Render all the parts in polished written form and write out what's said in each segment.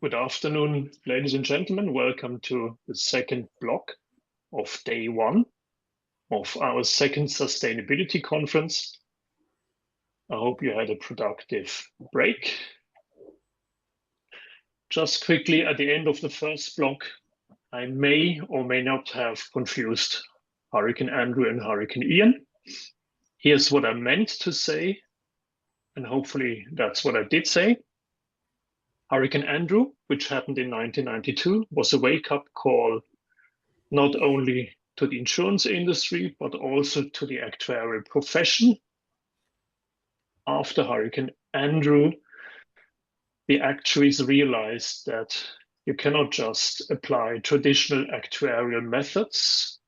Good afternoon, ladies and gentlemen. Welcome to the second block of day one of our second sustainability conference. I hope you had a productive break. Just quickly at the end of the first block, I may or may not have confused Hurricane Andrew and Hurricane Ian. Here's what I meant to say, and hopefully that's what I did say. Hurricane Andrew, which happened in 1992, was a wake-up call not only to the insurance industry, but also to the actuarial profession. After Hurricane Andrew, the actuaries realized that you cannot just apply traditional actuarial methods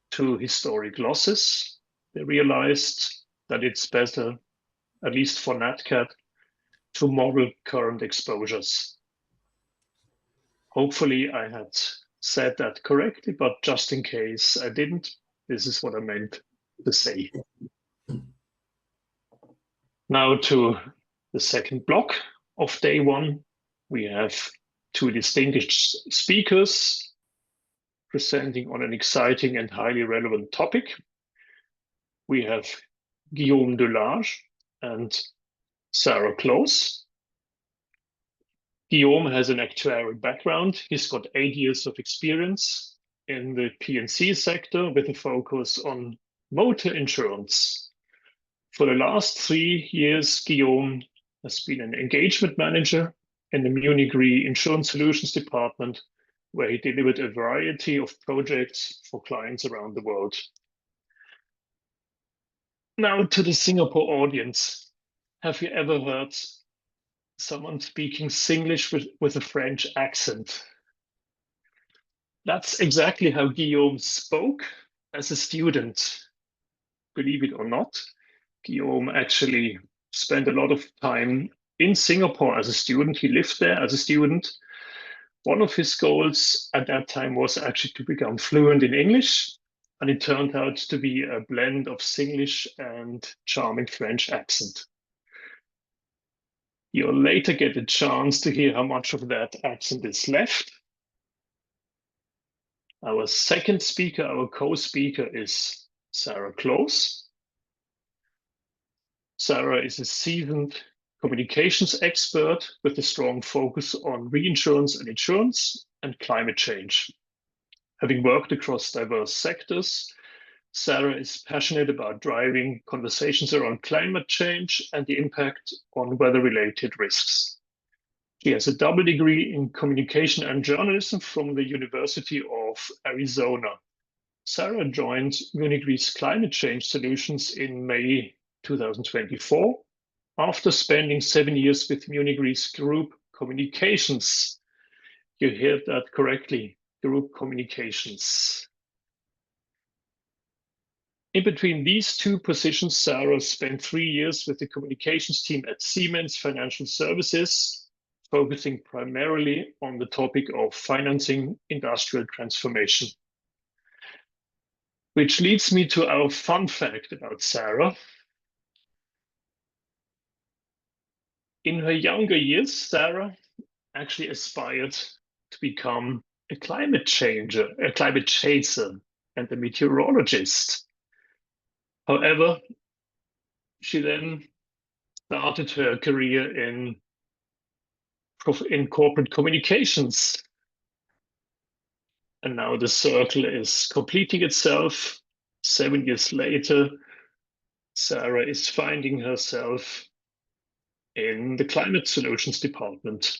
to historic losses. They realized that it's better, at least for NatCat, to model current exposures. Hopefully I had said that correctly, but just in case I didn't, this is what I meant to say. Now to the second block of day one. We have two distinguished speakers presenting on an exciting and highly relevant topic. We have Guillaume Delage and Sarah Klos. Guillaume has an actuarial background. He's got 8 years of experience in the P&C sector with a focus on motor insurance. For the last 3 years, Guillaume has been an engagement manager in the Munich Re Insurance Solutions department, where he delivered a variety of projects for clients around the world. Now to the Singapore audience. Have you ever heard someone speaking Singlish with a French accent? That's exactly how Guillaume spoke as a student. Believe it or not, Guillaume actually spent a lot of time in Singapore as a student. He lived there as a student. One of his goals at that time was actually to become fluent in English, and it turned out to be a blend of Singlish and charming French accent. You'll later get a chance to hear how much of that accent is left. Our second speaker, our co-speaker, is Sarah Klos. Sarah is a seasoned communications expert with a strong focus on reinsurance and insurance and climate change. Having worked across diverse sectors, Sarah is passionate about driving conversations around climate change and the impact on weather-related risks. She has a double degree in communication and journalism from the University of Arizona. Sarah joined Munich Re's Climate Change Solutions in May 2024, after spending 7 years with Munich Re's Group Communications. You heard that correctly, Group Communications. In between these two positions, Sarah spent 3 years with the communications team at Siemens Financial Services, focusing primarily on the topic of financing industrial transformation. Which leads me to our fun fact about Sarah. In her younger years, Sarah actually aspired to become a climate chaser, and a meteorologist. However, she then started her career in corporate communications. And now the circle is completing itself. 7 years later, Sarah is finding herself in the climate solutions department,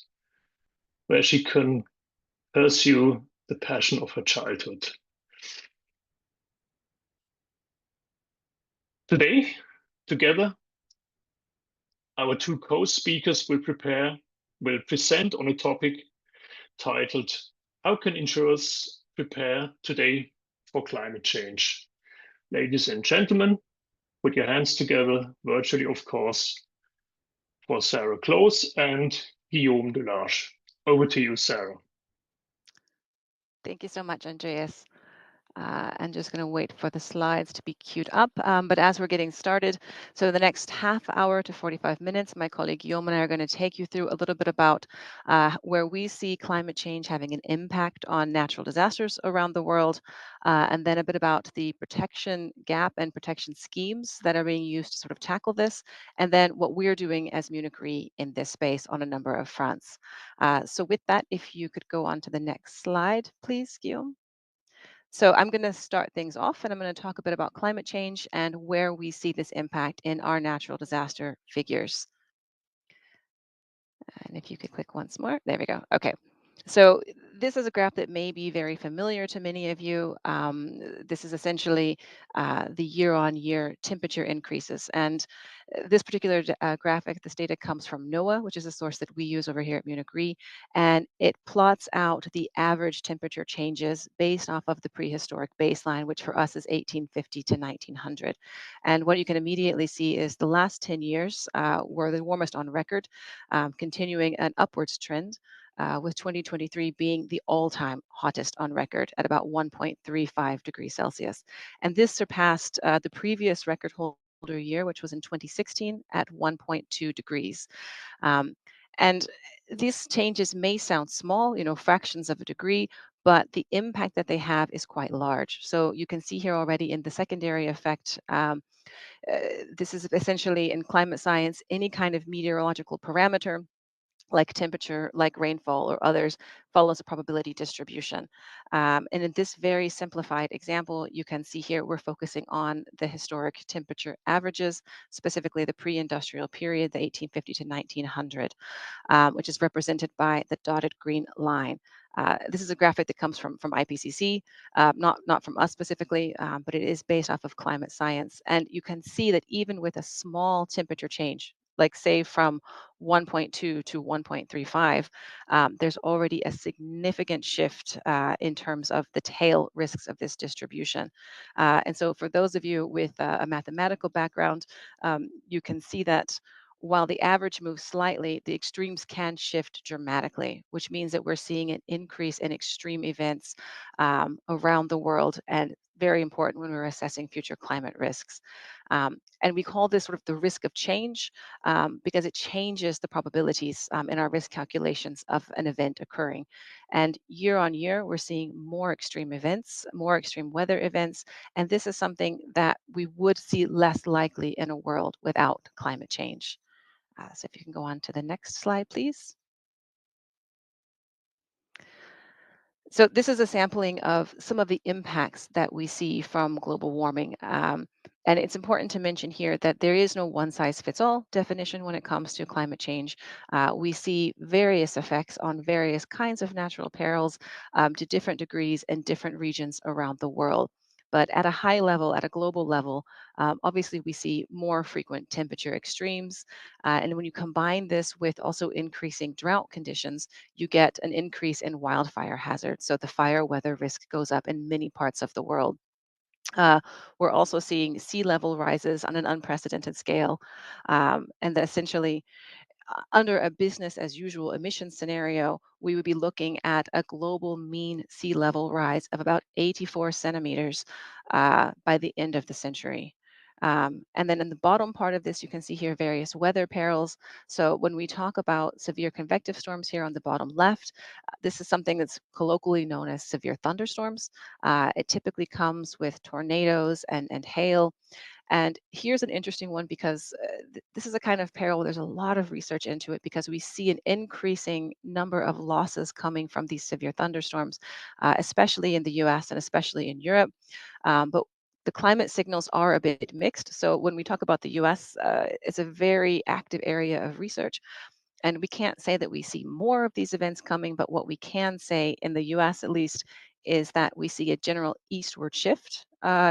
where she can pursue the passion of her childhood. Today, together, our two co-speakers will present on a topic titled, How can insurers prepare today for climate change? Ladies and gentlemen, put your hands together, virtually of course, for Sarah Klos and Guillaume Delage. Over to you, Sarah. Thank you so much, Andreas. And just going to wait for the slides to be queued up. But as we're getting started, so the next half hour to 45 minutes, my colleague Guillaume and I are going to take you through a little bit about where we see climate change having an impact on natural disasters around the world, and then a bit about the protection gap and protection schemes that are being used to sort of tackle this, and then what we're doing as Munich Re in this space on a number of fronts. So with that, if you could go on to the next slide, please, Guillaume. So I'm going to start things off and I'm going to talk a bit about climate change and where we see this impact in our natural disaster figures. And if you could click once more, there we go. Okay. So this is a graph that may be very familiar to many of you. This is essentially the year-on-year temperature increases. And this particular graphic, this data comes from NOAA, which is a source that we use over here at Munich Re, and it plots out the average temperature changes based off of the prehistoric baseline, which for us is 1850 to 1900. And what you can immediately see is the last 10 years were the warmest on record, continuing an upwards trend, with 2023 being the all-time hottest on record at about 1.35 degrees Celsius. And this surpassed the previous record holder year, which was in 2016 at 1.2 degrees. Um, and these changes may sound small, fractions of a degree, but the impact that they have is quite large. So you can see here already in the secondary effect, this is essentially in climate science, any kind of meteorological parameter like temperature, like rainfall, or others, follows a probability distribution. And in this very simplified example, you can see here we're focusing on the historic temperature averages, specifically the pre-industrial period, the 1850 to 1900, which is represented by the dotted green line. This is a graphic that comes from IPCC, not from us specifically, but it is based off of climate science. And you can see that even with a small temperature change, like say from 1.2 to 1.35, there's already a significant shift in terms of the tail risks of this distribution. And so for those of you with a mathematical background, you can see that while the average moves slightly, the extremes can shift dramatically, which means that we're seeing an increase in extreme events around the world, and very important when we're assessing future climate risks. And we call this sort of the risk of change, because it changes the probabilities in our risk calculations of an event occurring. And year on year, we're seeing more extreme events, more extreme weather events, and this is something that we would see less likely in a world without climate change. So if you can go on to the next slide, please. So this is a sampling of some of the impacts that we see from global warming. And it's important to mention here that there is no one size fits all definition when it comes to climate change. We see various effects on various kinds of natural perils to different degrees in different regions around the world. But at a high level, at a global level, obviously we see more frequent temperature extremes. And when you combine this with also increasing drought conditions, you get an increase in wildfire hazard. So the fire weather risk goes up in many parts of the world. Uh, we're also seeing sea level rises on an unprecedented scale. And that essentially, under a business as usual emission scenario, we would be looking at a global mean sea level rise of about 84 centimeters by the end of the century. And then in the bottom part of this, you can see here various weather perils. So when we talk about severe convective storms here on the bottom left, this is something that's colloquially known as severe thunderstorms. It typically comes with tornadoes and hail. And here's an interesting one because this is a kind of peril. There's a lot of research into it because we see an increasing number of losses coming from these severe thunderstorms, especially in the US and especially in Europe. But the climate signals are a bit mixed. So when we talk about the US, it's a very active area of research. And we can't say that we see more of these events coming, but what we can say in the US at least is that we see a general eastward shift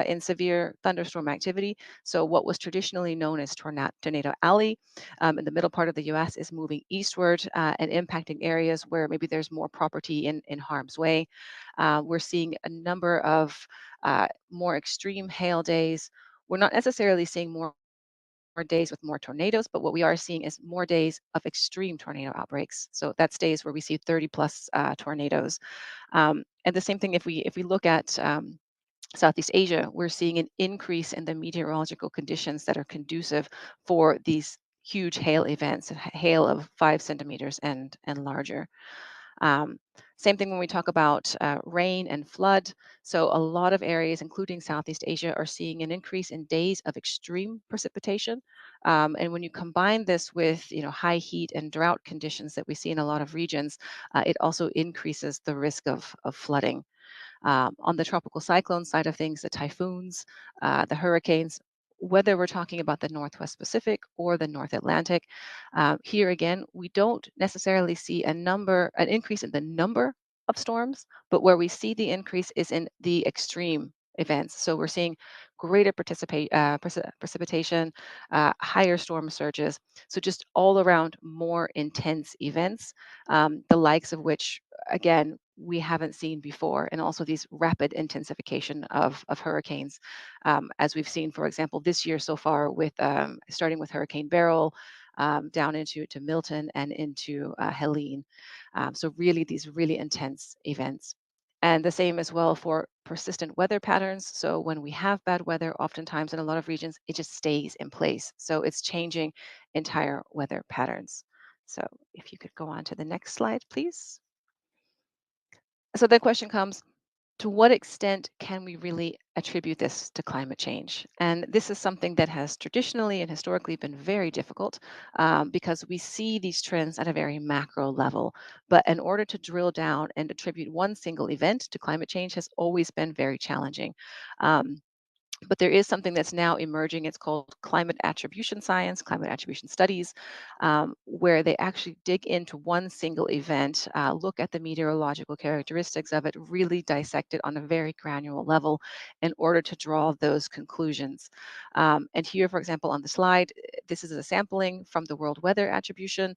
in severe thunderstorm activity. So, what was traditionally known as Tornado Alley in the middle part of the US is moving eastward and impacting areas where maybe there's more property in harm's way. We're seeing a number of more extreme hail days. We're not necessarily seeing more days with more tornadoes, but what we are seeing is more days of extreme tornado outbreaks. So that's days where we see 30 plus tornadoes. And the same thing if we look at Southeast Asia, we're seeing an increase in the meteorological conditions that are conducive for these huge hail events, hail of 5 centimeters and larger. Um, Same thing when we talk about rain and flood. So a lot of areas, including Southeast Asia, are seeing an increase in days of extreme precipitation. And when you combine this with, high heat and drought conditions that we see in a lot of regions, it also increases the risk of flooding. On the tropical cyclone side of things, the typhoons, the hurricanes, whether we're talking about the Northwest Pacific or the North Atlantic, here again, we don't necessarily see an increase in the number of storms, but where we see the increase is in the extreme events. So we're seeing greater precipitation, higher storm surges. So just all around more intense events, the likes of which, again, we haven't seen before, and also these rapid intensification of hurricanes, as we've seen, for example, this year so far, with starting with Hurricane Beryl, down into Milton and into Helene. So really, these really intense events. And the same as well for persistent weather patterns. So when we have bad weather, oftentimes in a lot of regions, it just stays in place. So it's changing entire weather patterns. So if you could go on to the next slide, please. So the question comes, to what extent can we really attribute this to climate change? And this is something that has traditionally and historically been very difficult, because we see these trends at a very macro level. But in order to drill down and attribute one single event to climate change has always been very challenging. Um, but there is something that's now emerging. It's called climate attribution science, climate attribution studies, where they actually dig into one single event, look at the meteorological characteristics of it, really dissect it on a very granular level in order to draw those conclusions. And here, for example, on the slide, this is a sampling from the World Weather Attribution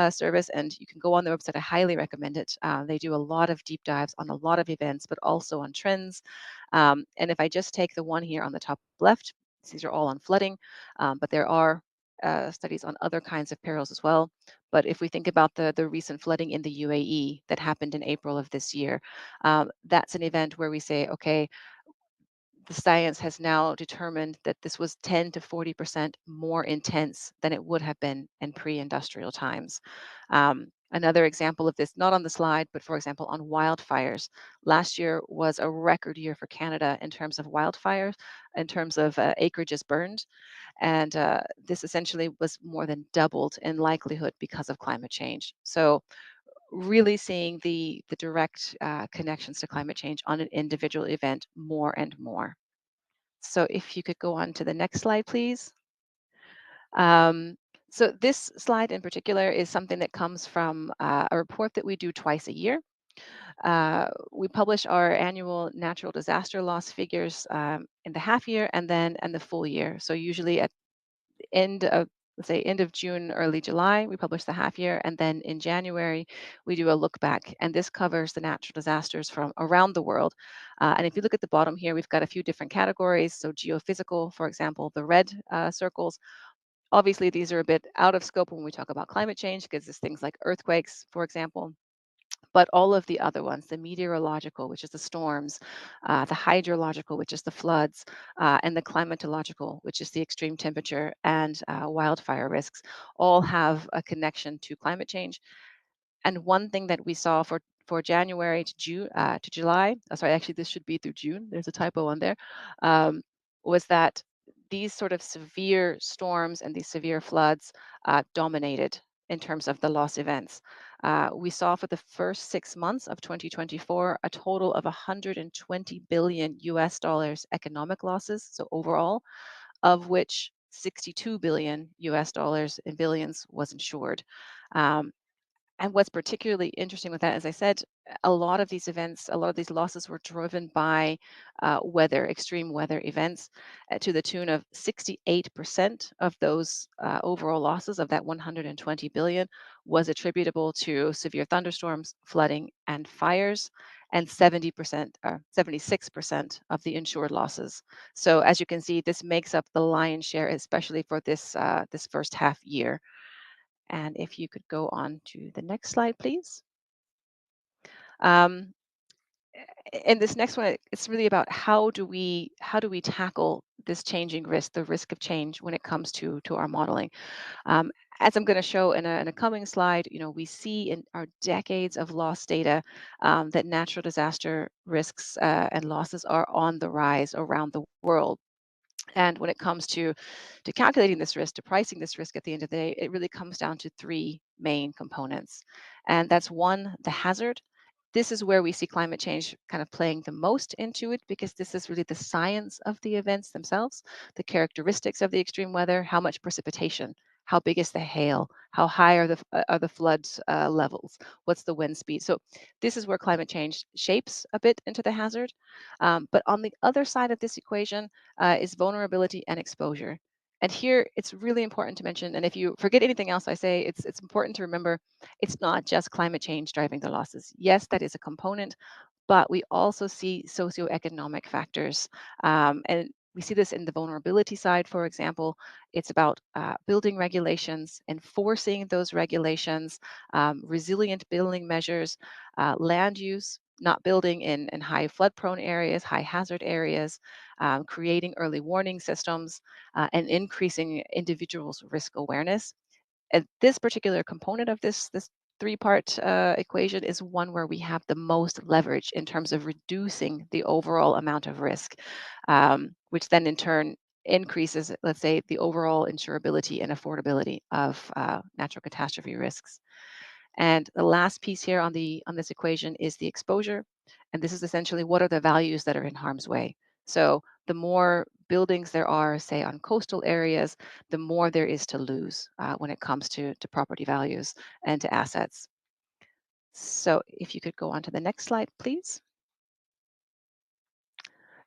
Service, and you can go on their website. I highly recommend it. They do a lot of deep dives on a lot of events, but also on trends. And if I just take the one here on the top left, these are all on flooding, but there are studies on other kinds of perils as well. But if we think about the recent flooding in the UAE that happened in April of this year, that's an event where we say, okay, the science has now determined that this was 10 to 40% more intense than it would have been in pre-industrial times. Another example of this, not on the slide, but for example, on wildfires. Last year was a record year for Canada in terms of wildfires, in terms of acreages burned. And this essentially was more than doubled in likelihood because of climate change. So really seeing the direct connections to climate change on an individual event more and more. So if you could go on to the next slide, please. Um, so this slide in particular is something that comes from a report that we do twice a year. We publish our annual natural disaster loss figures in the half year and the full year. So usually at end of, let's say, end of June, early July, we publish the half year, and then in January we do a look back, and this covers the natural disasters from around the world. And if you look at the bottom here, we've got a few different categories. So geophysical, for example, the red circles. Obviously, these are a bit out of scope when we talk about climate change, because it's things like earthquakes, for example. But all of the other ones, the meteorological, which is the storms, the hydrological, which is the floods, and the climatological, which is the extreme temperature and wildfire risks, all have a connection to climate change. And one thing that we saw for January to June to July, sorry, actually this should be through June. There's a typo on there. Was that these sort of severe storms and these severe floods dominated in terms of the loss events. We saw for the first 6 months of 2024 a total of 120 billion US dollars economic losses. So overall, of which 62 billion US dollars in billions was insured. Um, and what's particularly interesting with that, as I said, a lot of these events, a lot of these losses were driven by weather, extreme weather events, to the tune of 68% of those overall losses of that 120 billion was attributable to severe thunderstorms, flooding, and fires, and 70%, 76% of the insured losses. So as you can see, this makes up the lion's share, especially for this first half year. And if you could go on to the next slide, please. Um, in this next one, it's really about how do we tackle this changing risk, the risk of change when it comes to our modeling. Um, as I'm going to show in a coming slide, we see in our decades of loss data that natural disaster risks and losses are on the rise around the world. And when it comes to calculating this risk, to pricing this risk at the end of the day, it really comes down to three main components. And that's one, the hazard. This is where we see climate change kind of playing the most into it, because this is really the science of the events themselves, the characteristics of the extreme weather, how much precipitation, how big is the hail, how high are the flood levels, what's the wind speed. So this is where climate change shapes a bit into the hazard. But on the other side of this equation is vulnerability and exposure. And here it's really important to mention, and if you forget anything else I say, it's important to remember it's not just climate change driving the losses. Yes, that is a component, but we also see socioeconomic factors. And we see this in the vulnerability side, for example. It's about building regulations, enforcing those regulations, resilient building measures, land use, not building in high flood prone areas, high hazard areas, creating early warning systems, and increasing individuals' risk awareness. And this particular component of this three-part equation is one where we have the most leverage in terms of reducing the overall amount of risk, which then in turn increases, let's say, the overall insurability and affordability of natural catastrophe risks. And the last piece here on this equation is the exposure. And this is essentially what are the values that are in harm's way. So the more buildings there are, say, on coastal areas, the more there is to lose when it comes to property values and to assets. So if you could go on to the next slide, please.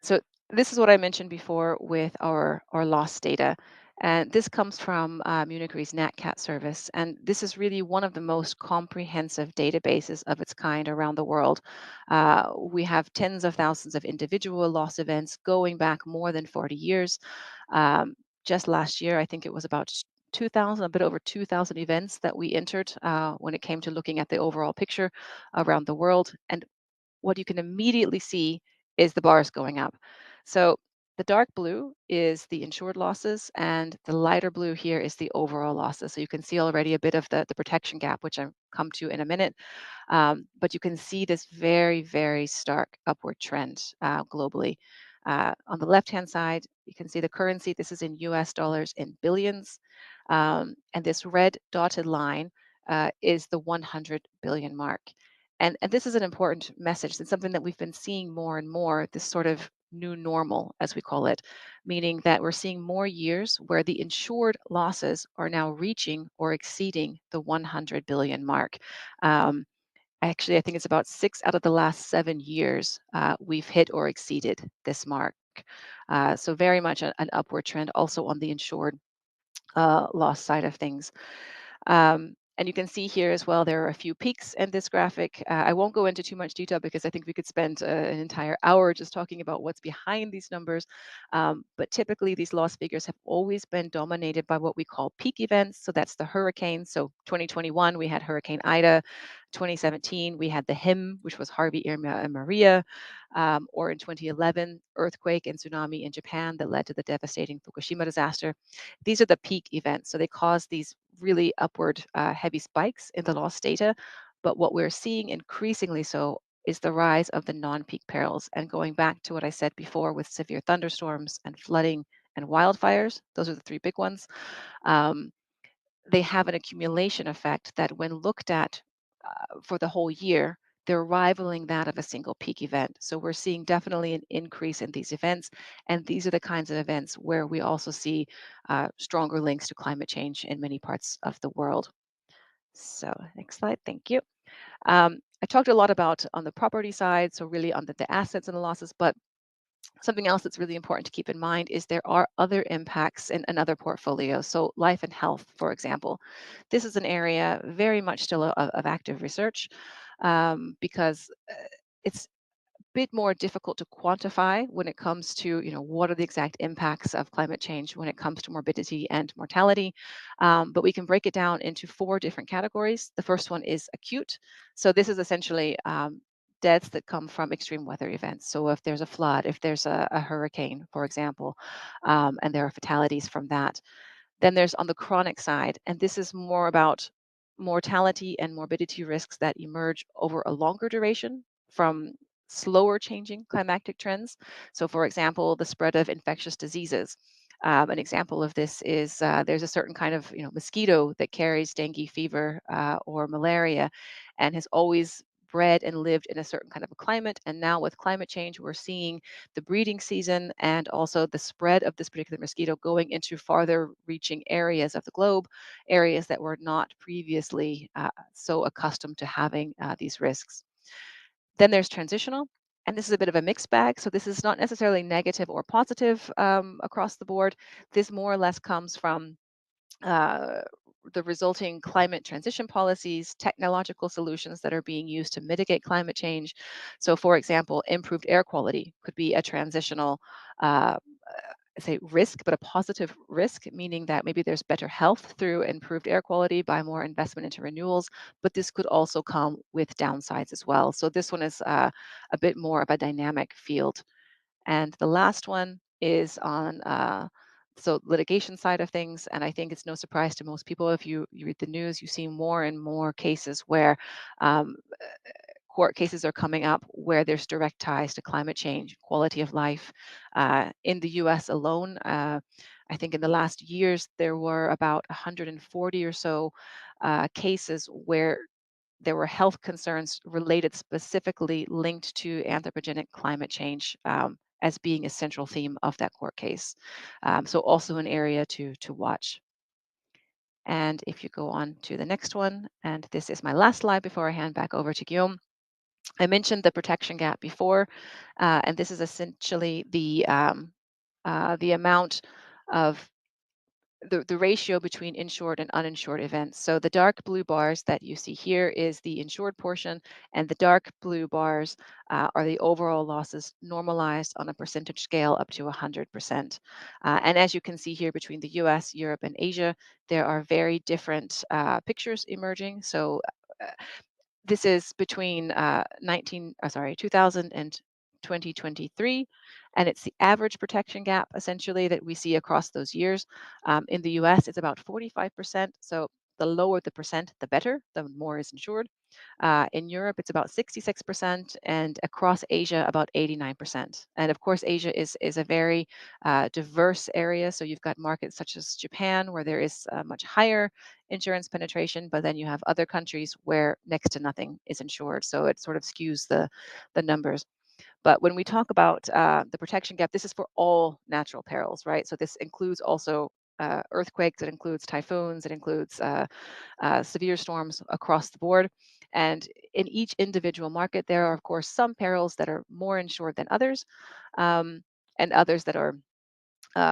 So this is what I mentioned before with our loss data. And this comes from Munich Re's NatCat service. And this is really one of the most comprehensive databases of its kind around the world. We have tens of thousands of individual loss events going back more than 40 years. Um, just last year, I think it was about 2,000, a bit over 2,000 events that we entered when it came to looking at the overall picture around the world. And what you can immediately see is the bars going up. So the dark blue is the insured losses, and the lighter blue here is the overall losses. So you can see already a bit of the protection gap, which I'll come to in a minute. But you can see this very, very stark upward trend globally. On the left-hand side, you can see the currency. This is in US dollars in billions. And this red dotted line is the 100 billion mark. And this is an important message. It's something that we've been seeing more and more, this sort of new normal, as we call it, meaning that we're seeing more years where the insured losses are now reaching or exceeding the 100 billion mark. Um, Actually, I think it's about 6 out of the last 7 years we've hit or exceeded this mark. So very much an upward trend also on the insured loss side of things. And you can see here as well, there are a few peaks in this graphic. I won't go into too much detail because I think we could spend an entire hour just talking about what's behind these numbers. But typically, these loss figures have always been dominated by what we call peak events. So that's the hurricanes. So 2021, we had Hurricane Ida. 2017, we had the HIM, which was Harvey, Irma, and Maria. Or in 2011, earthquake and tsunami in Japan that led to the devastating Fukushima disaster. These are the peak events. So they cause these really upward heavy spikes in the loss data. But what we're seeing increasingly so is the rise of the non-peak perils. And going back to what I said before with severe thunderstorms and flooding and wildfires, those are the three big ones. Um, they have an accumulation effect that when looked at for the whole year, they're rivaling that of a single peak event. So we're seeing definitely an increase in these events. And these are the kinds of events where we also see stronger links to climate change in many parts of the world. So next slide, thank you. I talked a lot about on the property side, so really on the assets and the losses, but something else that's really important to keep in mind is there are other impacts in other portfolios. So life and health, for example. This is an area very much still of active research because it's a bit more difficult to quantify when it comes to, what are the exact impacts of climate change when it comes to morbidity and mortality. But we can break it down into 4 different categories. The first one is acute. So this is essentially deaths that come from extreme weather events. So if there's a flood, if there's a hurricane, for example, and there are fatalities from that. Then there's on the chronic side, and this is more about mortality and morbidity risks that emerge over a longer duration from slower changing climatic trends. So, for example, the spread of infectious diseases. An example of this is there's a certain kind of mosquito that carries dengue fever or malaria, and has always bred and lived in a certain kind of a climate. And now with climate change, we're seeing the breeding season and also the spread of this particular mosquito going into farther reaching areas of the globe, areas that were not previously so accustomed to having these risks. Then there's transitional, and this is a bit of a mixed bag. So this is not necessarily negative or positive across the board. This more or less comes from uh, the resulting climate transition policies, technological solutions that are being used to mitigate climate change. So, for example, improved air quality could be a transitional, uh, say, risk, but a positive risk, meaning that maybe there's better health through improved air quality by more investment into renewals. But this could also come with downsides as well. So, this one is a bit more of a dynamic field. And the last one is on so litigation side of things. And I think it's no surprise to most people if you read the news, you see more and more cases where um, court cases are coming up where there's direct ties to climate change, quality of life. In the US alone, I think in the last years, there were about 140 or so cases where there were health concerns related specifically linked to anthropogenic climate change as being a central theme of that court case. So also an area to watch. And if you go on to the next one, and this is my last slide before I hand back over to Guillaume. I mentioned the protection gap before, and this is essentially the amount of the ratio between insured and uninsured events. So the dark blue bars that you see here is the insured portion, and the dark blue bars are the overall losses normalized on a percentage scale up to 100%. And as you can see here between the US, Europe, and Asia, there are very different pictures emerging. So this is between 2000 and 2023, and it's the average protection gap essentially that we see across those years. In the US, it's about 45%. So the lower the percent, the better, the more is insured. In Europe, it's about 66%, and across Asia, about 89%. And of course, Asia is a very diverse area. So you've got markets such as Japan, where there is much higher insurance penetration, but then you have other countries where next to nothing is insured. So it sort of skews the numbers. But when we talk about the protection gap, this is for all natural perils, right? So this includes also earthquakes, it includes typhoons, it includes severe storms across the board. And in each individual market, there are, of course, some perils that are more insured than others, and others that are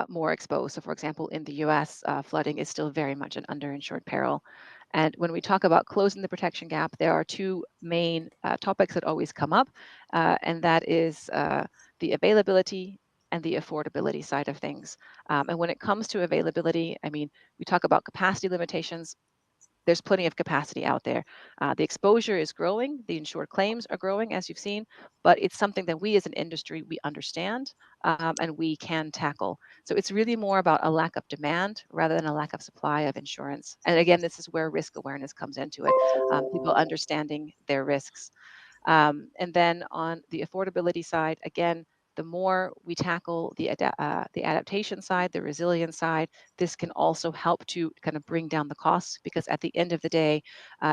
more exposed. So, for example, in the US, flooding is still very much an underinsured peril. And when we talk about closing the protection gap, there are two main topics that always come up, and that is the availability and the affordability side of things. And when it comes to availability, I mean, we talk about capacity limitations. There's plenty of capacity out there. The exposure is growing, the insured claims are growing, as you've seen, but it's something that we as an industry, we understand and we can tackle. So it's really more about a lack of demand rather than a lack of supply of insurance. And again, this is where risk awareness comes into it, people understanding their risks. And then on the affordability side, again, the more we tackle the adaptation side, the resilience side, this can also help to kind of bring down the costs because at the end of the day,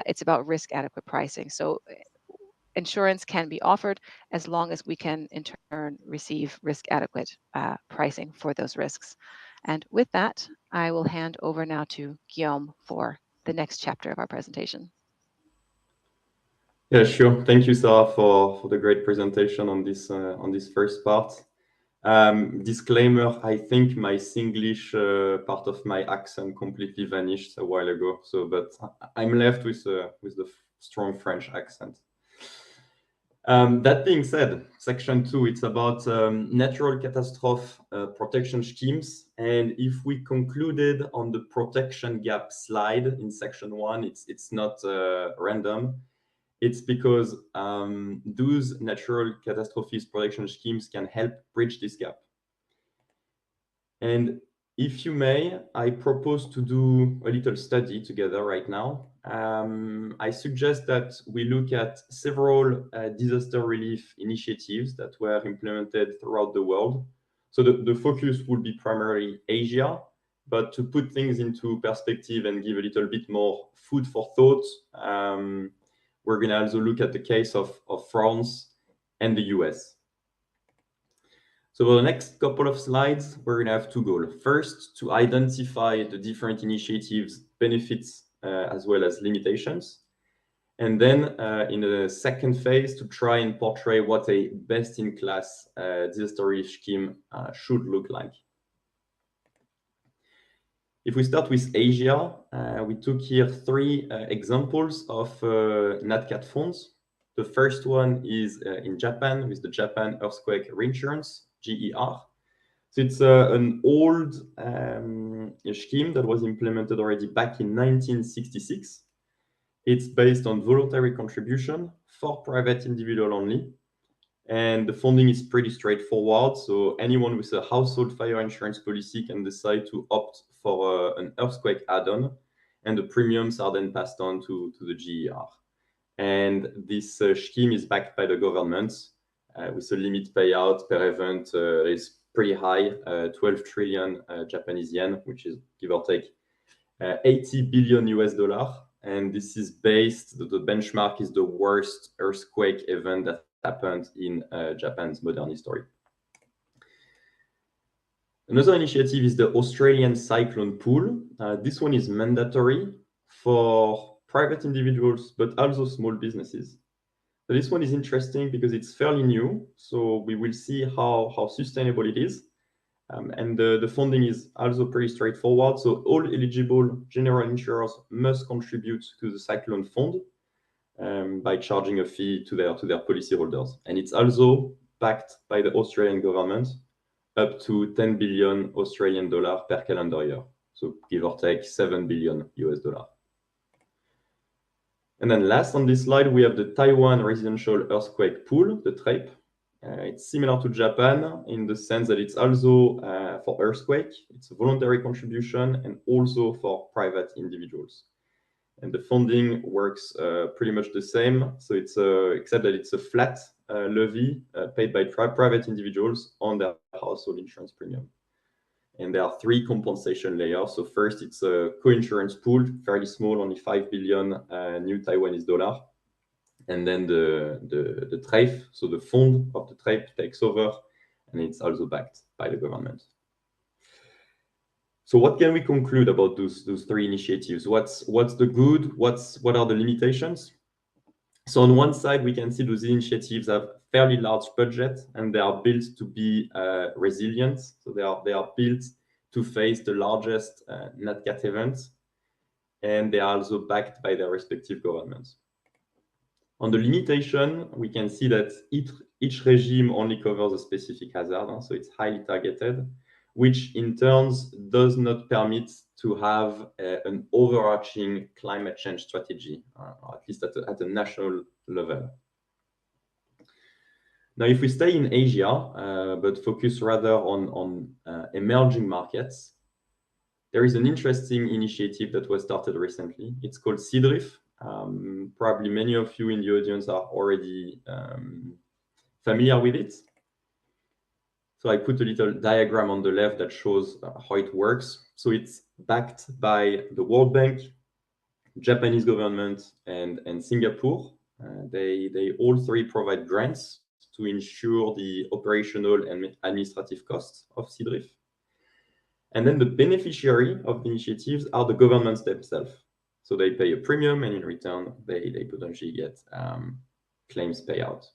it's about risk adequate pricing. So insurance can be offered as long as we can in turn receive risk adequate pricing for those risks. And with that, I will hand over now to Guillaume for the next chapter of our presentation. Yeah, sure. Thank you, Sarah, for the great presentation on this first part. Disclaimer, I think my Singlish part of my accent completely vanished a while ago. So, but I'm left with the strong French accent. That being said, section 2, it's about natural catastrophe protection schemes. And if we concluded on the protection gap slide in section 1, it's not random. It's because those natural catastrophes protection schemes can help bridge this gap. And if you may, I propose to do a little study together right now. I suggest that we look at several disaster relief initiatives that were implemented throughout the world. So the focus would be primarily Asia, but to put things into perspective and give a little bit more food for thought, we're going to also look at the case of France and the US. So for the next couple of slides, we're going to have two goals. First, to identify the different initiatives' benefits as well as limitations. And then in the second phase, to try and portray what a best-in-class disaster relief scheme should look like. If we start with Asia, we took here three examples of NatCat funds. The first one is in Japan with the Japan Earthquake Reinsurance, GER. So it's an old scheme that was implemented already back in 1966. It's based on voluntary contribution for private individual only. And the funding is pretty straightforward. So anyone with a household fire insurance policy can decide to opt for an earthquake add-on, and the premiums are then passed on to the GER. And this scheme is backed by the government with a limit payout per event is pretty high, 12 trillion Japanese yen, which is give or take 80 billion US dollar. And this is based, the benchmark is the worst earthquake event that happened in Japan's modern history. Another initiative is the Australian Cyclone Pool. This one is mandatory for private individuals, but also small businesses. So this one is interesting because it's fairly new. So we will see how sustainable it is. And the funding is also pretty straightforward. So all eligible general insurers must contribute to the Cyclone Fund by charging a fee to their policyholders. And it's also backed by the Australian government up to 10 billion Australian dollar per calendar year. So give or take 7 billion US dollar. And then last on this slide, we have the Taiwan Residential Earthquake Pool, the TREP. It's similar to Japan in the sense that it's also for earthquake. It's a voluntary contribution and also for private individuals. And the funding works pretty much the same. So it's except that it's a flat levy paid by private individuals on their household insurance premium. And there are three compensation layers. So first, it's a co-insurance pool, fairly small, only 5 billion new Taiwanese dollar. And then the TREP, so the fund of the TREP takes over, and it's also backed by the government. So what can we conclude about those three initiatives? What's the good? What are the limitations? So on one side, we can see those initiatives have fairly large budget, and they are built to be resilient. So they are built to face the largest NatCat events, and they are also backed by their respective governments. On the limitation, we can see that each regime only covers a specific hazard, so it's highly targeted, which in turn does not permit to have an overarching climate change strategy, or at least at a national level. Now, if we stay in Asia, but focus rather on emerging markets, there is an interesting initiative that was started recently. It's called CDRIF. Probably many of you in the audience are already familiar with it. So I put a little diagram on the left that shows how it works. So it's backed by the World Bank, Japanese government, and Singapore. They all three provide grants to ensure the operational and administrative costs of CDRIF. And then the beneficiary of the initiatives are the governments themselves. So they pay a premium, and in return, they potentially get claims payout.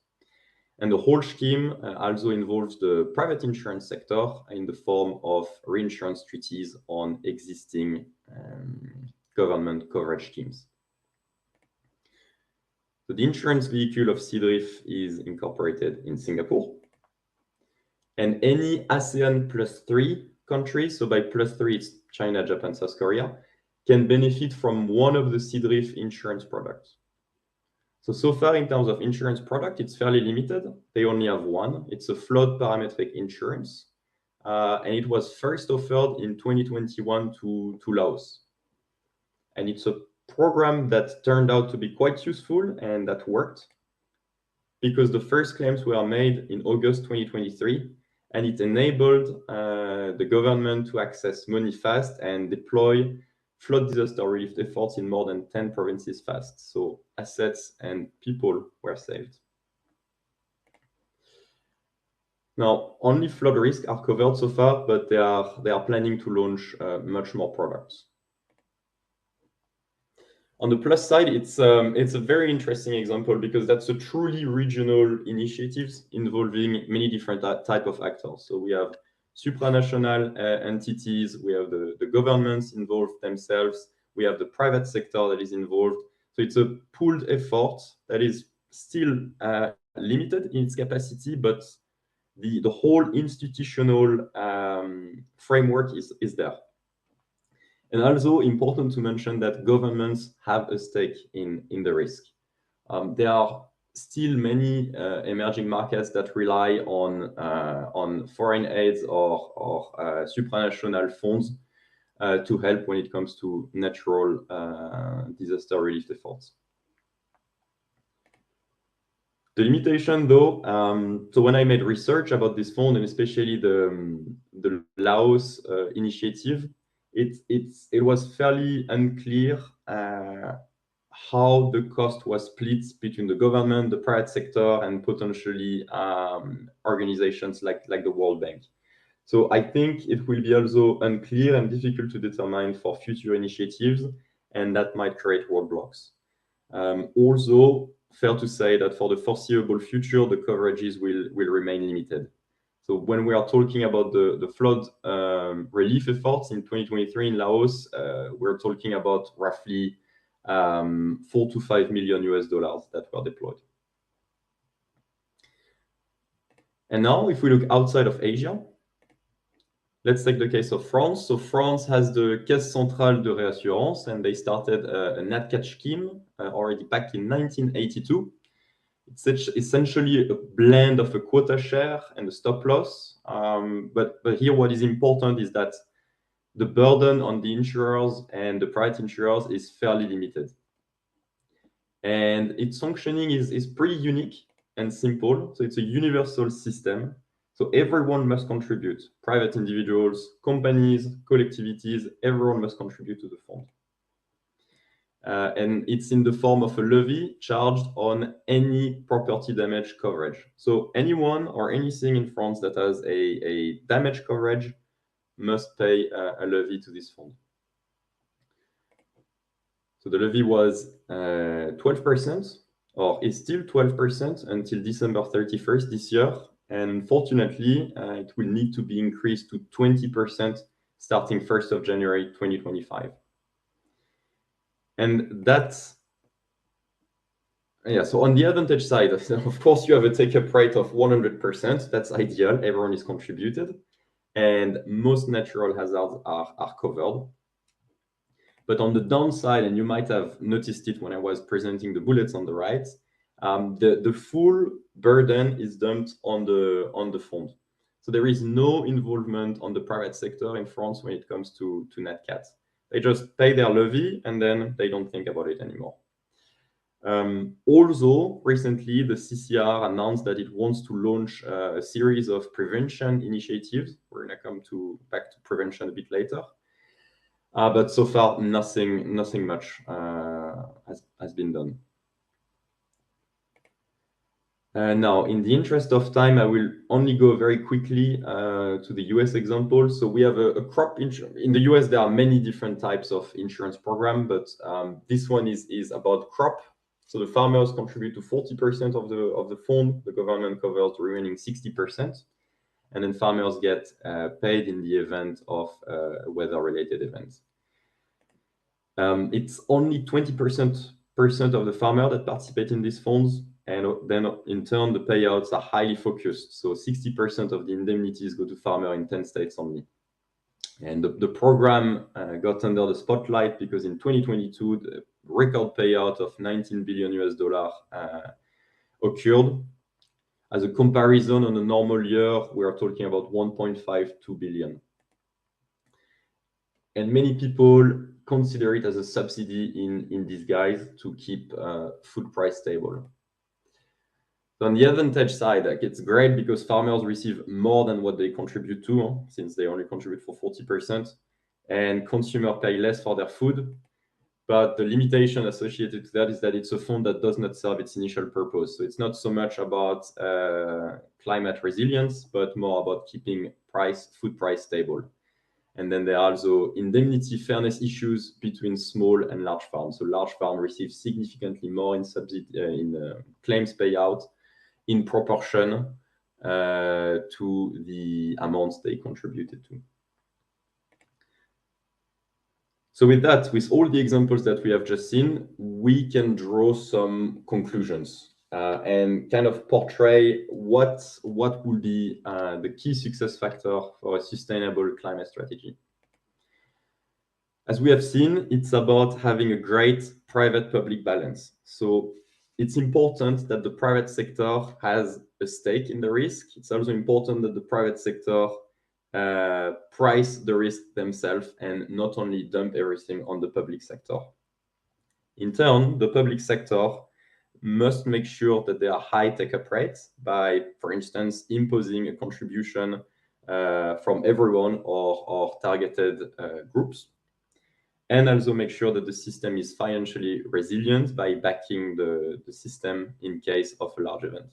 And the whole scheme also involves the private insurance sector in the form of reinsurance treaties on existing government coverage schemes. So the insurance vehicle of CDRIF is incorporated in Singapore. And any ASEAN +3 countries, so by +3 it's China, Japan, South Korea, can benefit from one of the CDRIF insurance products. So far in terms of insurance product, it's fairly limited. They only have one. It's a flood parametric insurance. And it was first offered in 2021 to Laos. And it's a program that turned out to be quite useful and that worked because the first claims were made in August 2023, and it enabled the government to access money fast and deploy flood disaster relief efforts in more than 10 provinces fast. So assets and people were saved. Now, only flood risk are covered so far, but they are planning to launch much more products. On the plus side, it's a very interesting example because that's a truly regional initiatives involving many different type of actors. So we have supranational entities, we have the governments involved themselves, we have the private sector that is involved. So it's a pooled effort that is still limited in its capacity, but the whole institutional framework is there. And also important to mention that governments have a stake in the risk. There are still many emerging markets that rely on foreign aids or supranational funds to help when it comes to natural disaster relief efforts. The limitation, though, so when I made research about this fund and especially the Laos initiative, it was fairly unclear how the cost was split between the government, the private sector, and potentially organizations like the World Bank. So I think it will be also unclear and difficult to determine for future initiatives, and that might create roadblocks. Also, fair to say that for the foreseeable future, the coverages will remain limited. So when we are talking about the flood relief efforts in 2023 in Laos, we're talking about roughly $4 to $5 million that were deployed. And now, if we look outside of Asia, let's take the case of France. So France has the Caisse Centrale de Réassurance, and they started a NatCat scheme already back in 1982. It's essentially a blend of a quota share and a stop loss. But here what is important is that the burden on the insurers and the private insurers is fairly limited. And its functioning is pretty unique and simple. So it's a universal system. So everyone must contribute. Private individuals, companies, collectivities, everyone must contribute to the fund. And it's in the form of a levy charged on any property damage coverage. So anyone or anything in France that has a damage coverage must pay a levy to this fund. So the levy was 12%, or is still 12% until December 31st this year. And unfortunately, it will need to be increased to 20% starting 1st of January 2025. And that's, yeah, so on the advantage side, of course, you have a take-up rate of 100%. That's ideal. Everyone is contributed. And most natural hazards are covered. But on the downside, and you might have noticed it when I was presenting the bullets on the right, the full burden is dumped on the fund. So there is no involvement on the private sector in France when it comes to NatCat. They just pay their levy and then they don't think about it anymore. Also, recently, the CCR announced that it wants to launch a series of prevention initiatives. We're going to come back to prevention a bit later. But so far, nothing much has been done. Now, in the interest of time, I will only go very quickly to the US example. So we have a crop insurance. In the US, there are many different types of insurance program, but this one is about crop. So the farmers contribute to 40% of the fund. The government covers the remaining 60%. And then farmers get paid in the event of weather-related events. It's only 20% of the farmer that participate in these funds. And then in turn, the payouts are highly focused. So 60% of the indemnities go to farmer in 10 states only. And the program got under the spotlight because in 2022, the record payout of 19 billion US dollar occurred. As a comparison, on a normal year, we are talking about 1.52 billion. And many people consider it as a subsidy in disguise to keep food price stable. So on the advantage side, like, it's great because farmers receive more than what they contribute to, since they only contribute for 40%, and consumers pay less for their food. But the limitation associated to that is that it's a fund that does not serve its initial purpose. So it's not so much about climate resilience, but more about keeping food price stable. And then there are also indemnity fairness issues between small and large farms. So large farms receive significantly more in claims payout in proportion to the amounts they contributed to. So with that, with all the examples that we have just seen, we can draw some conclusions and kind of portray what will be the key success factor for a sustainable climate strategy. As we have seen, it's about having a great private-public balance. So it's important that the private sector has a stake in the risk. It's also important that the private sector price the risk themselves and not only dump everything on the public sector. In turn, the public sector must make sure that there are high take-up rates by, for instance, imposing a contribution from everyone or targeted groups, and also make sure that the system is financially resilient by backing the system in case of a large event.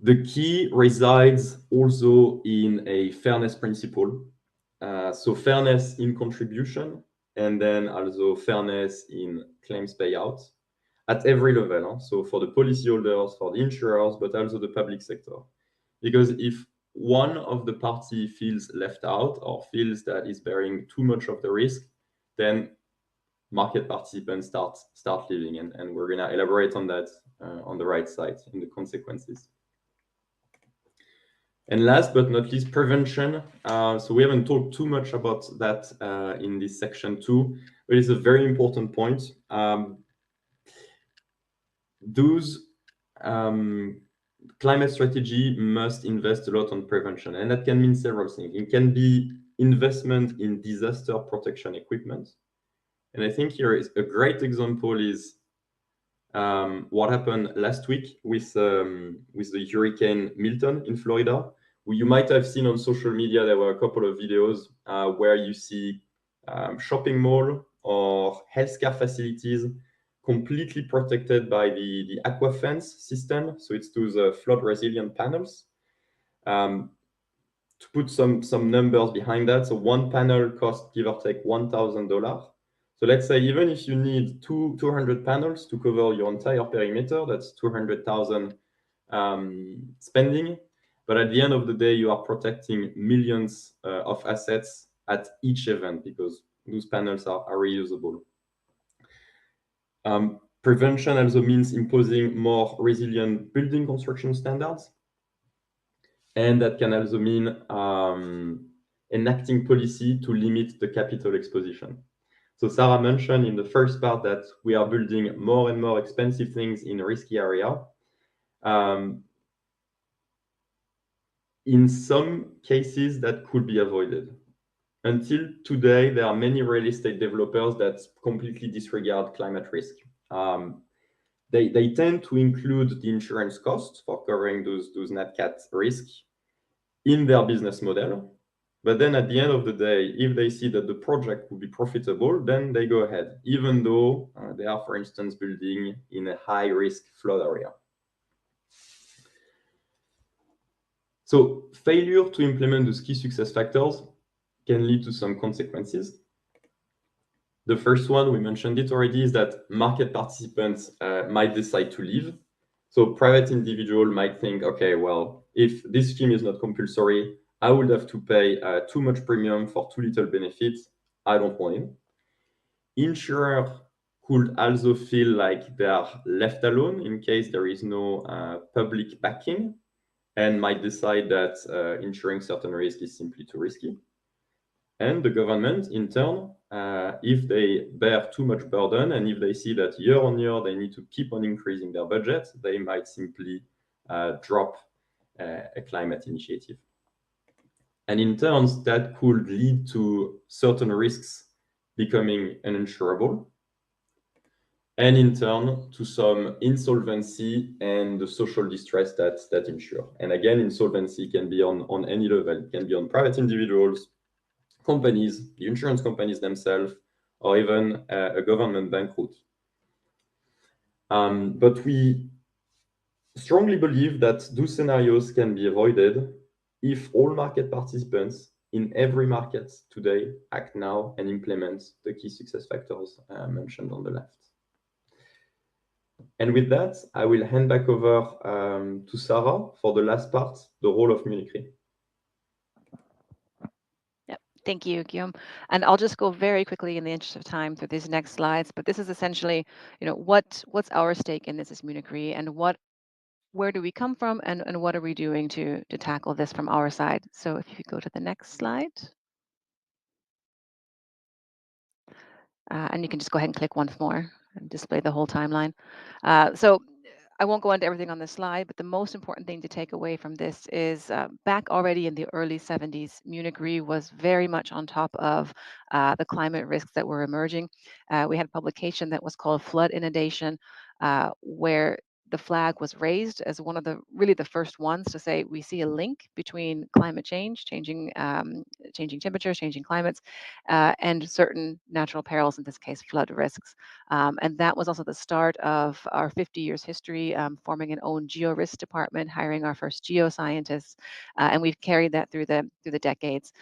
The key resides also in a fairness principle. So fairness in contribution, and then also fairness in claims payout at every level. So for the policyholders, for the insurers, but also the public sector. Because if one of the party feels left out or feels that is bearing too much of the risk, then market participants start leaving. And we're going to elaborate on that on the right side in the consequences. And last but not least, prevention. So we haven't talked too much about that in this section 2, but it's a very important point. Climate strategy must invest a lot on prevention, and that can mean several things. It can be investment in disaster protection equipment. And I think here is a great example is what happened last week with the Hurricane Milton in Florida. You might have seen on social media, there were a couple of videos where you see shopping mall or healthcare facilities completely protected by the aqua fence system. So it's those flood resilient panels. To put some numbers behind that, so one panel costs, give or take, $1,000. So let's say even if you need 200 panels to cover your entire perimeter, that's 200,000 spending. But at the end of the day, you are protecting millions of assets at each event because those panels are reusable. Prevention also means imposing more resilient building construction standards. And that can also mean enacting policy to limit the capital exposition. So Sarah mentioned in the first part that we are building more and more expensive things in a risky area. In some cases, that could be avoided. Until today, there are many real estate developers that completely disregard climate risk. They tend to include the insurance costs for covering those NatCat risks in their business model. But then at the end of the day, if they see that the project will be profitable, then they go ahead, even though they are, for instance, building in a high-risk flood area. So failure to implement those key success factors can lead to some consequences. The first one, we mentioned it already, is that market participants might decide to leave. So private individual might think, okay, well, if this scheme is not compulsory, I would have to pay too much premium for too little benefits. I don't want it. Insurer could also feel like they are left alone in case there is no public backing, and might decide that insuring certain risk is simply too risky. And the government, in turn, if they bear too much burden and if they see that year on year they need to keep on increasing their budget, they might simply drop a climate initiative. And in turn, that could lead to certain risks becoming uninsurable, and in turn to some insolvency and the social distress that ensure. And again, insolvency can be on any level. It can be on private individuals, companies, the insurance companies themselves, or even a government bankrupt. But we strongly believe that those scenarios can be avoided if all market participants in every market today act now and implement the key success factors mentioned on the left. And with that, I will hand back over to Sarah for the last part, the role of Munich Re. Thank you, Guillaume. And I'll just go very quickly in the interest of time through these next slides. But this is essentially, what's our stake in this as Munich Re, and where do we come from, and what are we doing to tackle this from our side? So if you could go to the next slide. And you can just go ahead and click once more and display the whole timeline. So I won't go into everything on this slide, but the most important thing to take away from this is back already in the early 70s, Munich Re was very much on top of the climate risks that were emerging. We had a publication that was called Flood Inundation, where the flag was raised as one of the first ones to say we see a link between climate change, changing temperatures, changing climates, and certain natural perils, in this case flood risks. And that was also the start of our 50 years history, forming an own geo-risk department, hiring our first geoscientists, and we've carried that through the decades.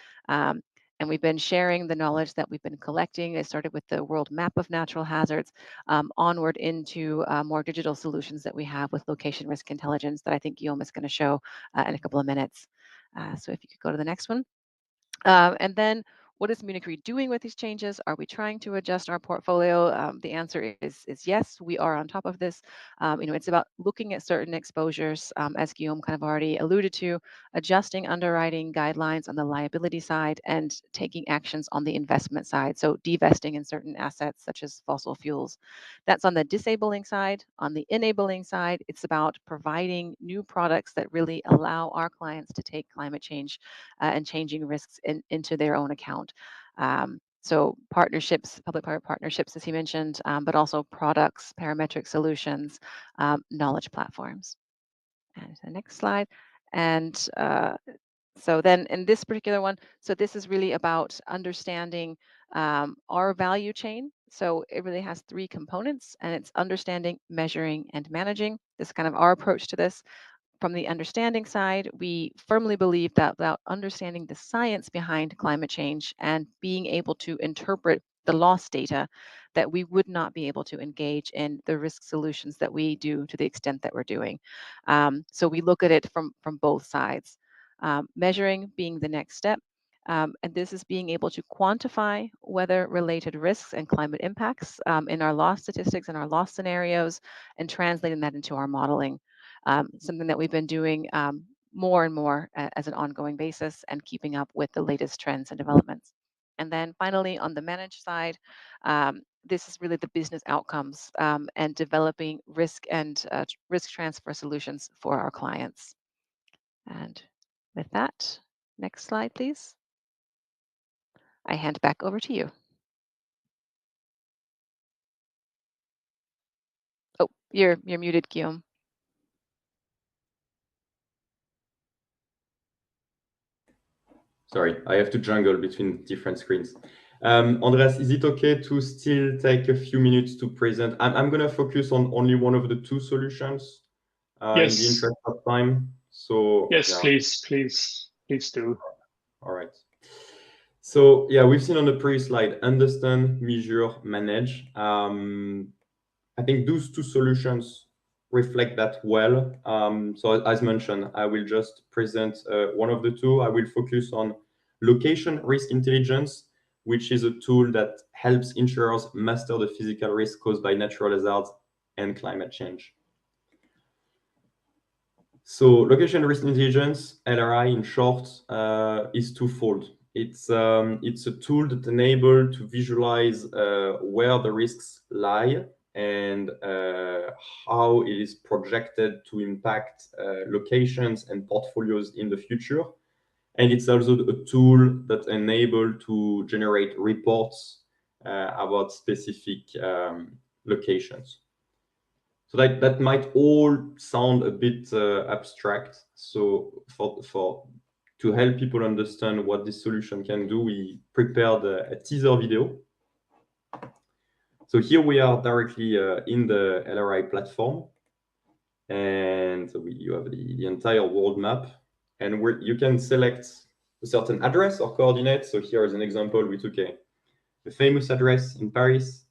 And we've been sharing the knowledge that we've been collecting. It started with the world map of natural hazards, onward into more digital solutions that we have with location risk intelligence that I think Guillaume is going to show in a couple of minutes. So if you could go to the next one. And then what is Munich Re doing with these changes? Are we trying to adjust our portfolio? The answer is yes, we are on top of this. It's about looking at certain exposures, as Guillaume kind of already alluded to, adjusting underwriting guidelines on the liability side and taking actions on the investment side. So divesting in certain assets such as fossil fuels. That's on the disabling side. On the enabling side, it's about providing new products that really allow our clients to take climate change and changing risks into their own account. So partnerships, public-private partnerships, as he mentioned, but also products, parametric solutions, knowledge platforms. And the next slide. And so then in this particular one, so this is really about understanding our value chain. So it really has three components, and it's understanding, measuring, and managing. This is kind of our approach to this. From the understanding side, we firmly believe that without understanding the science behind climate change and being able to interpret the loss data, that we would not be able to engage in the risk solutions that we do to the extent that we're doing. So we look at it from both sides. Measuring being the next step. And this is being able to quantify weather-related risks and climate impacts in our loss statistics and our loss scenarios, and translating that into our modeling. Something that we've been doing more and more as an ongoing basis, and keeping up with the latest trends and developments. And then finally, on the managed side, this is really the business outcomes and developing risk and risk transfer solutions for our clients. And with that, next slide, please. I hand back over to you. Oh, you're muted, Guillaume. Sorry, I have to jungle between different screens. Andreas, is it okay to still take a few minutes to present? I'm going to focus on only one of the two solutions in the interest of time. So yes, yeah. please do. All right. So yeah, we've seen on the previous slide, understand, measure, manage. I think those two solutions reflect that well. So as mentioned, I will just present one of the two. I will focus on location risk intelligence, which is a tool that helps insurers master the physical risk caused by natural hazards and climate change. So location risk intelligence, LRI in short, is twofold. it's a tool that enables to visualize where the risks lie and how it is projected to impact locations and portfolios in the future. And it's also a tool that enables to generate reports about specific locations. So that might all sound a bit abstract. So to help people understand what this solution can do, we prepared a teaser video. So here we are directly in the LRI platform. And so you have the entire world map. And you can select a certain address or coordinate. So here is an example. We took a famous address in Paris.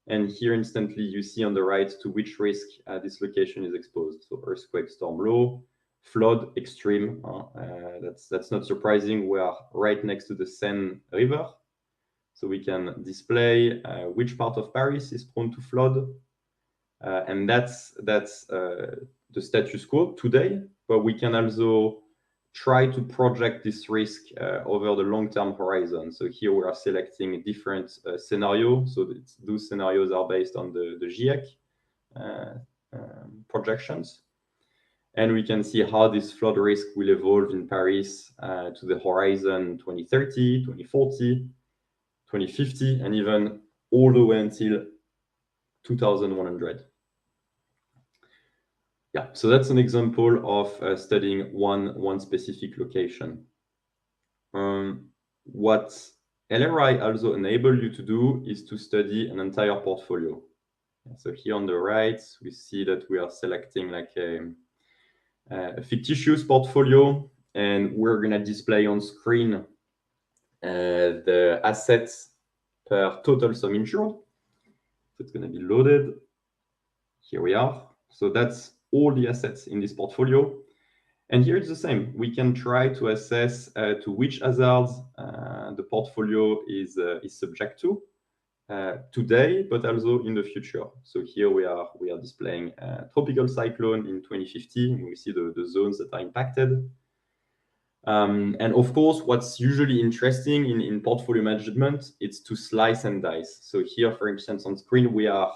And here instantly you see on the right to which risk this location is exposed. So earthquake, storm low, flood, extreme. That's not surprising. We are right next to the Seine River. So we can display which part of Paris is prone to flood. And that's the status quo today. But we can also try to project this risk over the long-term horizon. So here we are selecting different scenarios. So those scenarios are based on the GIEC projections. And we can see how this flood risk will evolve in Paris to the horizon 2030, 2040, 2050, and even all the way until 2100. Yeah, so that's an example of studying one specific location. What LRI also enables you to do is to study an entire portfolio. So here on the right, we see that we are selecting like a fictitious portfolio, and we're going to display on screen the assets per total sum insured. So it's going to be loaded. Here we are. So that's all the assets in this portfolio. And here it's the same. We can try to assess to which hazards the portfolio is subject to today, but also in the future. So here we are displaying a tropical cyclone in 2050. And we see the zones that are impacted. And of course, what's usually interesting in portfolio management, it's to slice and dice. So here, for instance, on screen, we are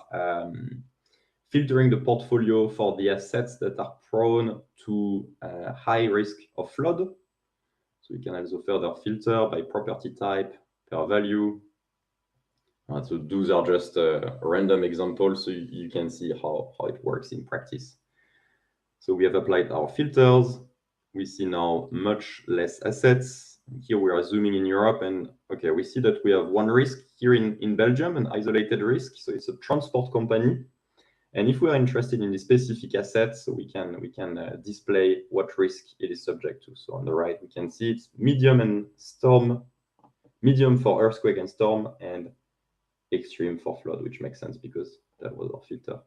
filtering the portfolio for the assets that are prone to high risk of flood. So we can also further filter by property type, per value. So those are just random examples, so you can see how it works in practice. So we have applied our filters. We see now much less assets. Here we are zooming in Europe, and okay, we see that we have one risk here in Belgium, an isolated risk. So it's a transport company. And if we are interested in the specific assets, so we can display what risk it is subject to. So on the right, we can see it's medium and storm, medium for earthquake and storm, and extreme for flood, which makes sense because that was our filter.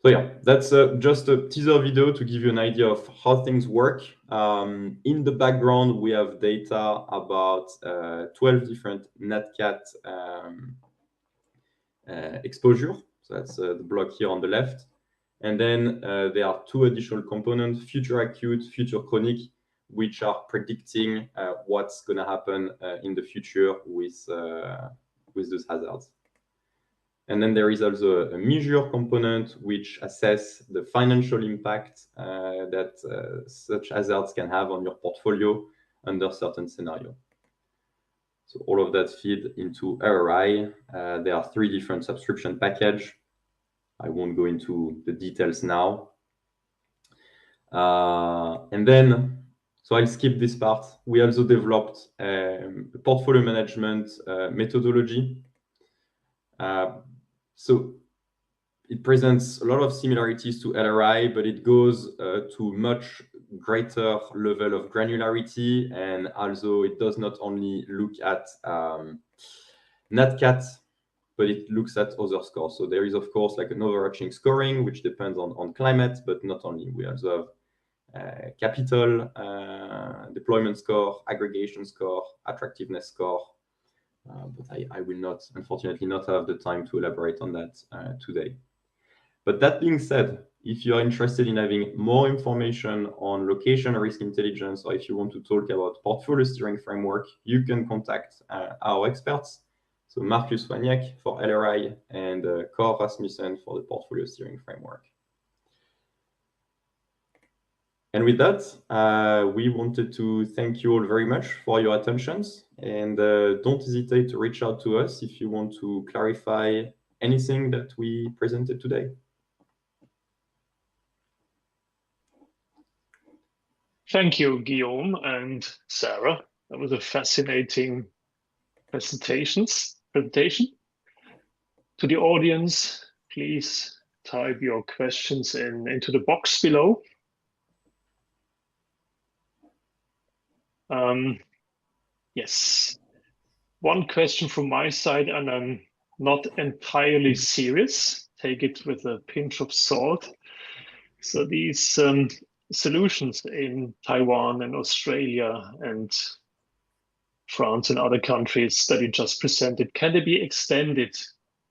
So yeah, that's just a teaser video to give you an idea of how things work. In the background, we have data about 12 different NatCat exposure. So that's the block here on the left. And then there are two additional components, future acute, future chronic, which are predicting what's going to happen in the future with those hazards. And then there is also a measure component which assess the financial impact that such hazards can have on your portfolio under certain scenarios. So all of that feed into RRI. There are 3 different subscription packages. I won't go into the details now. And then, so I'll skip this part. We also developed a portfolio management methodology. So it presents a lot of similarities to LRI, but it goes to much greater level of granularity, and also it does not only look at NatCat, but it looks at other scores. So there is, of course, like an overarching scoring, which depends on climate, but not only. We also have capital, deployment score, aggregation score, attractiveness score. But I will not, unfortunately, not have the time to elaborate on that today. But that being said, if you're interested in having more information on location risk intelligence, or if you want to talk about portfolio steering framework, you can contact our experts. So Marcus Waniak for LRI and Cor Rasmussen for the portfolio steering framework. And with that, we wanted to thank you all very much for your attentions, and don't hesitate to reach out to us if you want to clarify anything that we presented today. Thank you, Guillaume and Sarah. That was a fascinating presentation. To the audience, please type your questions into the box below. Yes, one question from my side, and I'm not entirely serious. Take it with a pinch of salt. So these solutions in Taiwan and Australia and France and other countries that you just presented, can they be extended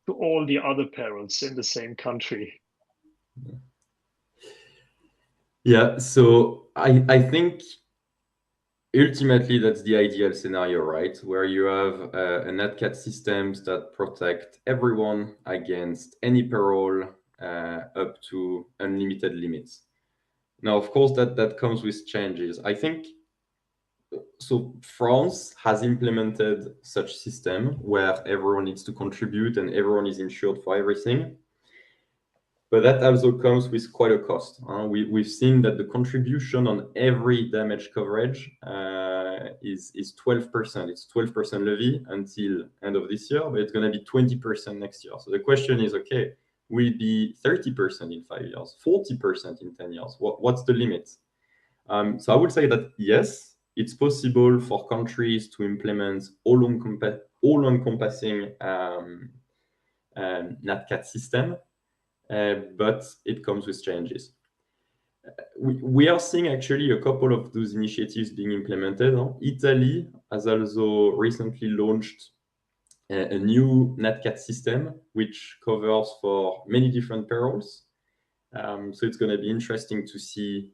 to all the other perils in the same country? Yeah, so I think ultimately that's the ideal scenario, right? Where you have a NatCat systems that protect everyone against any peril up to unlimited limits. Now, of course, that comes with changes. I think, so France has implemented such system where everyone needs to contribute and everyone is insured for everything. But that also comes with quite a cost. We've seen that the contribution on every damage coverage is 12%. It's 12% levy until end of this year, but it's going to be 20% next year. So the question is, okay, will it be 30% in 5 years, 40% in 10 years? What's the limit? So I would say that yes, it's possible for countries to implement all-encompassing NatCat system. But it comes with changes. We are seeing actually a couple of those initiatives being implemented. Italy has also recently launched a new NatCat system, which covers for many different perils. So it's going to be interesting to see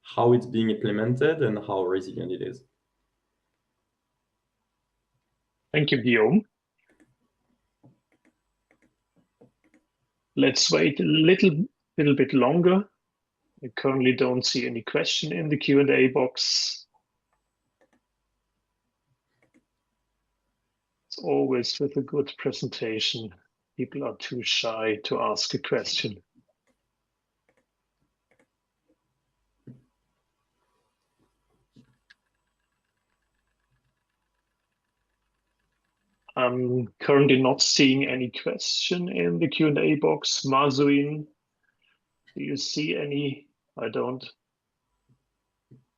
how it's being implemented and how resilient it is. Thank you, Guillaume. Let's wait a little bit longer. I currently don't see any question in the Q&A box. It's always with a good presentation. People are too shy to ask a question. I'm currently not seeing any question in the Q&A box. Mazuin, do you see any? I don't.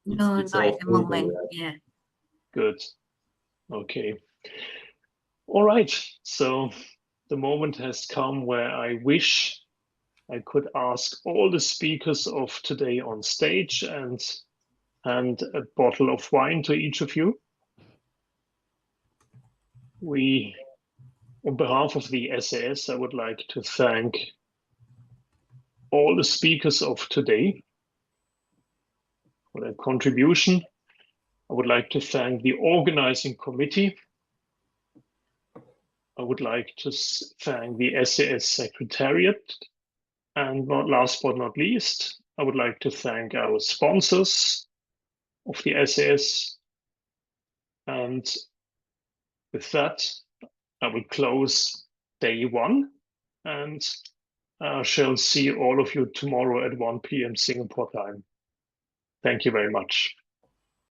No, not at the moment. Yeah. Good. Okay. All right. So the moment has come where I wish I could ask all the speakers of today on stage and hand a bottle of wine to each of you. On behalf of the SAS, I would like to thank all the speakers of today for their contribution. I would like to thank the organizing committee. I would like to thank the SAS Secretariat. And last but not least, I would like to thank our sponsors of the SAS. And with that, I will close day one, and I shall see all of you tomorrow at 1 p.m. Singapore time. Thank you very much.